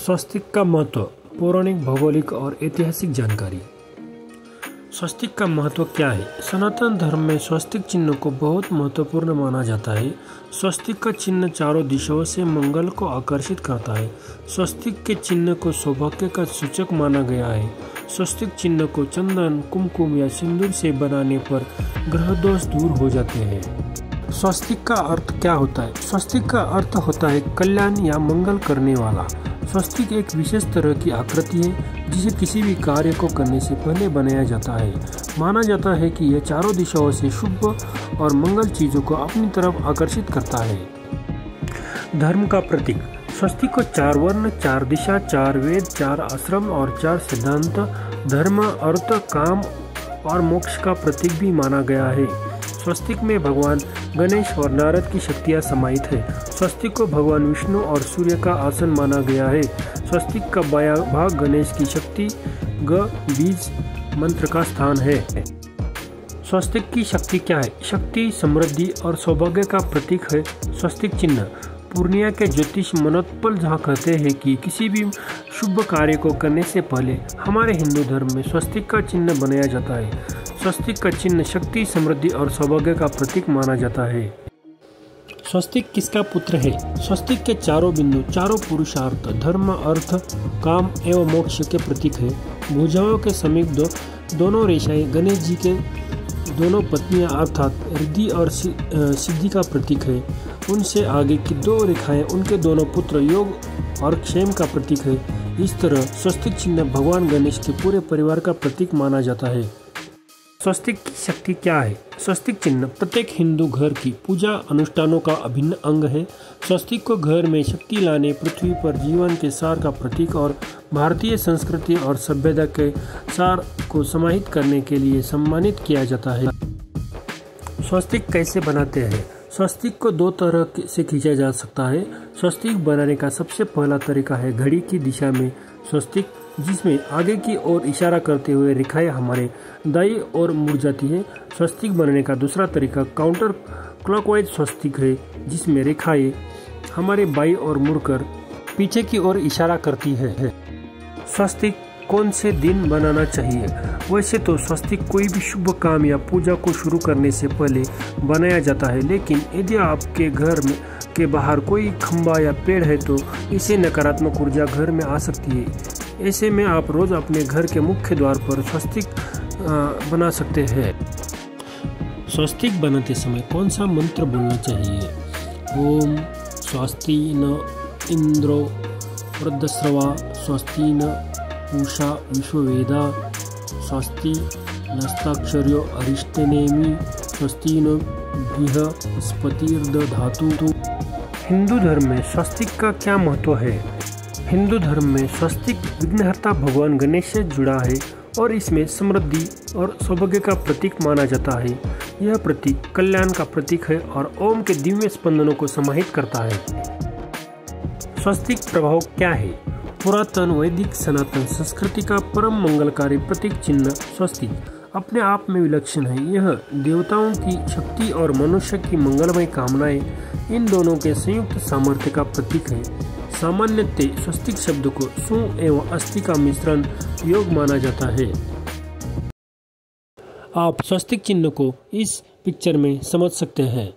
स्वस्तिक का महत्व, पौराणिक, भौगोलिक और ऐतिहासिक जानकारी। स्वस्तिक का महत्व क्या है? सनातन धर्म में स्वस्तिक चिन्ह को बहुत महत्वपूर्ण माना जाता है। स्वस्तिक का चिन्ह चारों दिशाओं से मंगल को आकर्षित करता है। स्वस्तिक के चिन्ह को सौभाग्य का सूचक माना गया है। स्वस्तिक चिन्ह को चंदन, कुमकुम या सिंदूर से बनाने पर ग्रह दोष दूर हो जाते हैं। स्वस्तिक का अर्थ क्या होता है? स्वस्तिक का अर्थ होता है कल्याण या मंगल करने वाला। स्वस्तिक एक विशेष तरह की आकृति है जिसे किसी भी कार्य को करने से पहले बनाया जाता है। माना जाता है कि यह चारों दिशाओं से शुभ और मंगल चीजों को अपनी तरफ आकर्षित करता है। धर्म का प्रतीक। स्वस्तिक को 4 वर्ण, 4 दिशा, 4 वेद, 4 आश्रम और 4 सिद्धांत, धर्म, अर्थ, काम और मोक्ष का प्रतीक भी माना गया है। स्वस्तिक में भगवान गणेश और नारद की शक्तियाँ समाहित है। स्वस्तिक को भगवान विष्णु और सूर्य का आसन माना गया है। स्वस्तिक का बायां भाग गणेश की शक्ति ग बीज मंत्र का स्थान है। स्वस्तिक की शक्ति क्या है? शक्ति, समृद्धि और सौभाग्य का प्रतीक है। स्वस्तिक चिन्ह पूर्णिया के ज्योतिष मनोत्पल झा कहते हैं कि किसी भी शुभ कार्य को करने से पहले हमारे हिंदू धर्म में स्वस्तिक का चिन्ह बनाया जाता है। स्वस्तिक का चिन्ह शक्ति, समृद्धि और सौभाग्य का प्रतीक माना जाता है। स्वस्तिक किसका पुत्र है? स्वस्तिक के चारों बिंदु, चारों पुरुषार्थ, धर्म, अर्थ, काम एवं मोक्ष के प्रतीक है। भुजाओं के समीप दोनों रेखाएं गणेश जी के दोनों पत्नियां अर्थात रिद्धि और सिद्धि का प्रतीक है। उनसे आगे की 2 रेखाएं उनके दोनों पुत्र योग और क्षेम का प्रतीक है। इस तरह स्वस्तिक चिन्ह भगवान गणेश के पूरे परिवार का प्रतीक माना जाता है। स्वस्तिक की शक्ति क्या है? स्वस्तिक चिन्ह प्रत्येक हिंदू घर की पूजा अनुष्ठानों का अभिन्न अंग है। स्वस्तिक को घर में शक्ति लाने, पृथ्वी पर जीवन के सार का प्रतीक और भारतीय संस्कृति और सभ्यता के सार को समाहित करने के लिए सम्मानित किया जाता है। स्वस्तिक कैसे बनाते हैं? स्वस्तिक को 2 तरह से खींचा जा सकता है। स्वस्तिक बनाने का सबसे पहला तरीका है घड़ी की दिशा में स्वस्तिक, जिसमें आगे की ओर इशारा करते हुए रेखाएं हमारे दाईं ओर मुड़ जाती है। स्वस्तिक बनाने का दूसरा तरीका काउंटर क्लॉकवाइज स्वस्तिक है, जिसमें रेखाएं हमारे बाईं ओर मुड़कर पीछे की ओर इशारा करती है। स्वस्तिक कौन से दिन बनाना चाहिए? वैसे तो स्वस्तिक कोई भी शुभ काम या पूजा को शुरू करने से पहले बनाया जाता है, लेकिन यदि आपके घर में के बाहर कोई खंबा या पेड़ है तो इससे नकारात्मक ऊर्जा घर में आ सकती है। ऐसे में आप रोज अपने घर के मुख्य द्वार पर स्वस्तिक बना सकते हैं। स्वस्तिक बनाते समय कौन सा मंत्र बोलना चाहिए? ओम स्वस्ति न इंद्रो वृद्धस्रवा, स्वस्ति न पूषा विश्ववेदा, स्वस्ति नस्ताक्षर्यो अरिष्टनेमि, स्वस्ति न बृहस्पतिर्दधातु। हिंदू धर्म में स्वस्तिक का क्या महत्व है? हिंदू धर्म में स्वस्तिक विघ्नहर्ता भगवान गणेश से जुड़ा है और इसमें समृद्धि और सौभाग्य का प्रतीक माना जाता है। यह प्रतीक कल्याण का प्रतीक है और ओम के दिव्य स्पंदनों को समाहित करता है। स्वस्तिक प्रभाव क्या है? पुरातन वैदिक सनातन संस्कृति का परम मंगलकारी प्रतीक चिन्ह स्वस्तिक अपने आप में विलक्षण है। यह देवताओं की शक्ति और मनुष्य की मंगलमय कामनाएं, इन दोनों के संयुक्त सामर्थ्य का प्रतीक है। सामान्यतः स्वस्तिक शब्द को सु एवं अस्थि का मिश्रण योग माना जाता है। आप स्वस्तिक चिन्ह को इस पिक्चर में समझ सकते हैं।